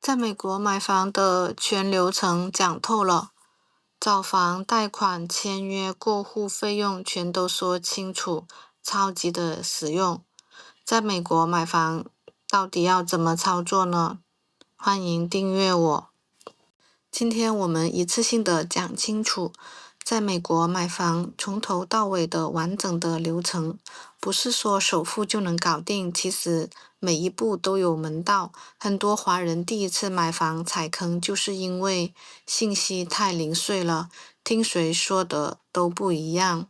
在美国买房的全流程讲透了，找房、贷款、签约、过户费用全都说清楚，超级的实用。在美国买房到底要怎么操作呢？欢迎订阅我。今天我们一次性的讲清楚，在美国买房从头到尾的完整的流程，不是说首付就能搞定，其实每一步都有门道。很多华人第一次买房踩坑，就是因为信息太零碎了，听谁说的都不一样。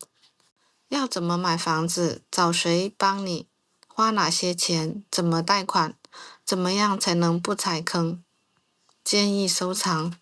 要怎么买房子，找谁帮你，花哪些钱，怎么贷款，怎么样才能不踩坑？建议收藏。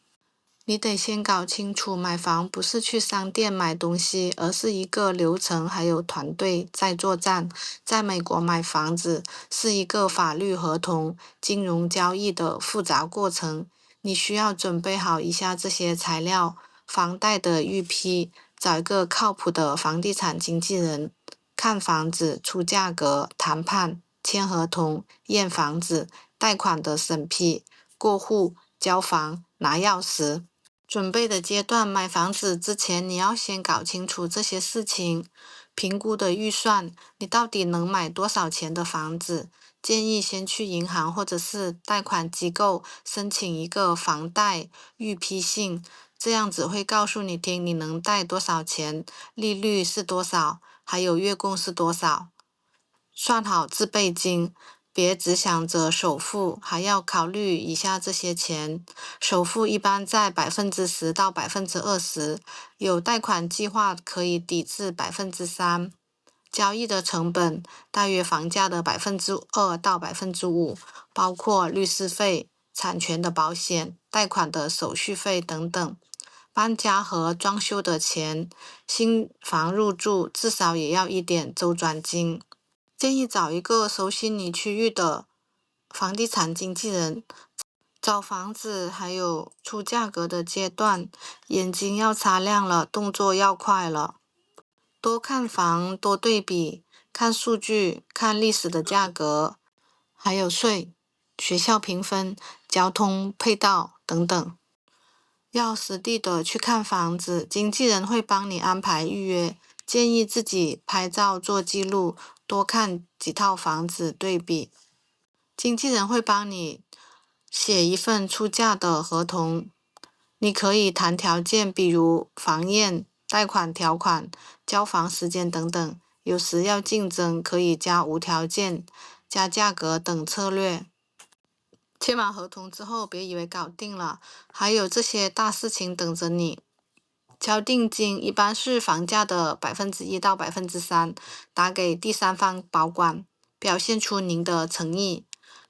你得先搞清楚，买房不是去商店买东西，而是一个流程还有团队在作战。在美国买房子是一个法律合同、金融交易的复杂过程，你需要准备好以下这些材料：房贷的预批，找一个靠谱的房地产经纪人，看房子、出价格、谈判、签合同、验房子、贷款的审批、过户、交房、拿钥匙。准备的阶段，买房子之前你要先搞清楚这些事情，评估的预算，你到底能买多少钱的房子？建议先去银行或者是贷款机构申请一个房贷预批信，这样子会告诉你听你能贷多少钱，利率是多少，还有月供是多少。算好自备金，别只想着首付，还要考虑以下这些钱。首付一般在10%到20%，有贷款计划可以抵至3%。交易的成本大约房价的2%到5%，包括律师费、产权的保险、贷款的手续费等等。搬家和装修的钱，新房入住至少也要一点周转金。建议找一个熟悉你区域的房地产经纪人。找房子还有出价格的阶段，眼睛要擦亮了，动作要快了。多看房，多对比，看数据，看历史的价格，还有税、学校评分、交通配套等等。要实地的去看房子，经纪人会帮你安排预约，建议自己拍照做记录，多看几套房子对比。经纪人会帮你写一份出价的合同，你可以谈条件，比如房验、贷款条款、交房时间等等。有时要竞争，可以加无条件、加价格等策略。签完合同之后，别以为搞定了，还有这些大事情等着你。交定金一般是房价的1%到3%，打给第三方保管，表现出您的诚意。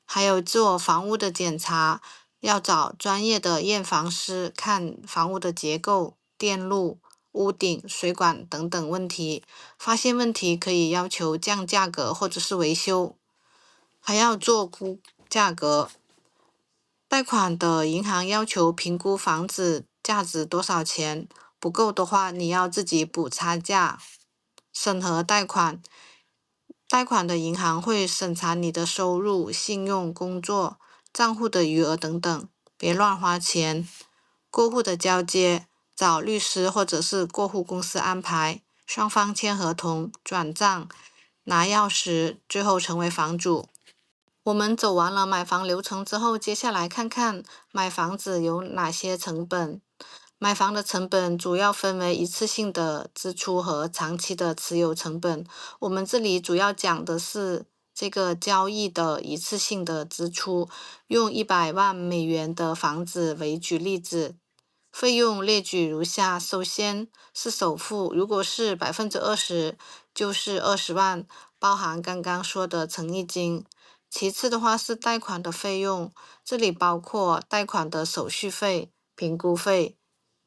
还有做房屋的检查，要找专业的验房师看房屋的结构、电路、屋顶、水管等等问题，发现问题可以要求降价格或者是维修。还要做估价格。贷款的银行要求评估房子价值多少钱，不够的话你要自己补差价。审核贷款，贷款的银行会审查你的收入、信用、工作、账户的余额等等，别乱花钱。过户的交接，找律师或者是过户公司安排，双方签合同、转账、拿钥匙，最后成为房主。我们走完了买房流程之后，接下来看看买房子有哪些成本。买房的成本主要分为一次性的支出和长期的持有成本。我们这里主要讲的是这个交易的一次性的支出，用100万美元的房子为举例子。费用列举如下：首先是首付，如果是20%，就是20万，包含刚刚说的诚意金。其次的话是贷款的费用，这里包括贷款的手续费、评估费、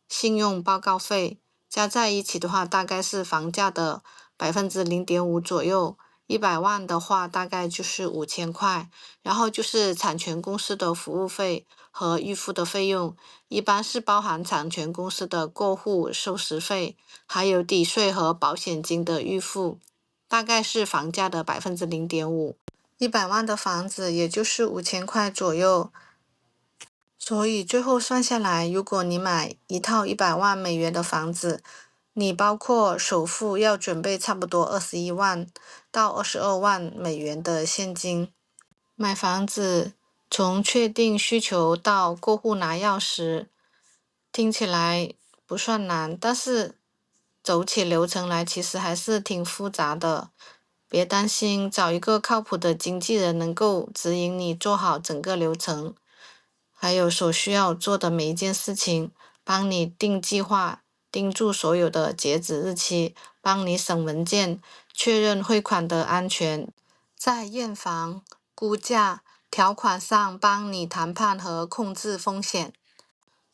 信用报告费，加在一起的话大概是房价的0.5%左右。100万的话大概就是5000块，然后就是产权公司的服务费和预付的费用，一般是包含产权公司的过户收拾费，还有抵税和保险金的预付，大概是房价的0.5%。100万的房子也就是5000块左右。所以最后算下来，如果你买一套100万美元的房子，你包括首付要准备差不多21万到22万美元的现金。买房子从确定需求到过户拿钥匙，听起来不算难，但是走起流程来其实还是挺复杂的。别担心，找一个靠谱的经纪人能够指引你做好整个流程，还有所需要做的每一件事情，帮你定计划，盯住所有的截止日期，帮你审文件，确认汇款的安全，在验房、估价、条款上帮你谈判和控制风险。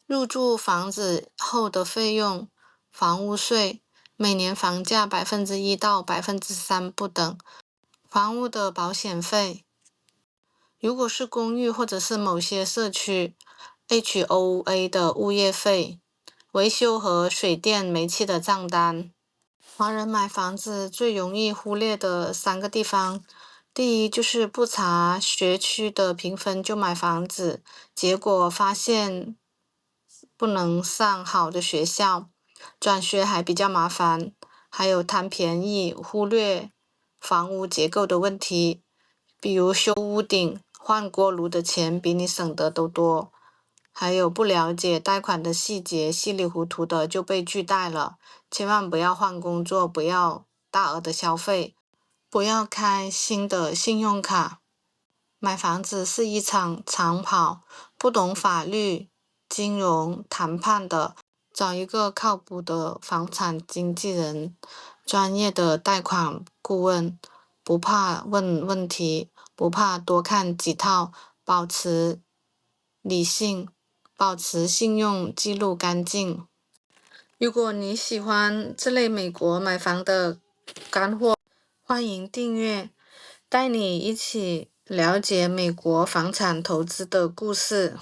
入住房子后的费用，房屋税，每年房价1%到3%不等。房屋的保险费，如果是公寓或者是某些社区，HOA 的物业费，维修和水电煤气的账单。华人买房子最容易忽略的3个地方，第一就是不查学区的评分就买房子，结果发现不能上好的学校，转学还比较麻烦，还有贪便宜，忽略房屋结构的问题，比如修屋顶、换锅炉的钱比你省的都多。还有不了解贷款的细节，稀里糊涂的就被拒贷了。千万不要换工作，不要大额的消费，不要开新的信用卡。买房子是一场长跑，不懂法律、金融、谈判的，找一个靠谱的房产经纪人、专业的贷款顾问，不怕问问题，不怕多看几套，保持理性，保持信用记录干净。如果你喜欢这类美国买房的干货，欢迎订阅，带你一起了解美国房产投资的故事。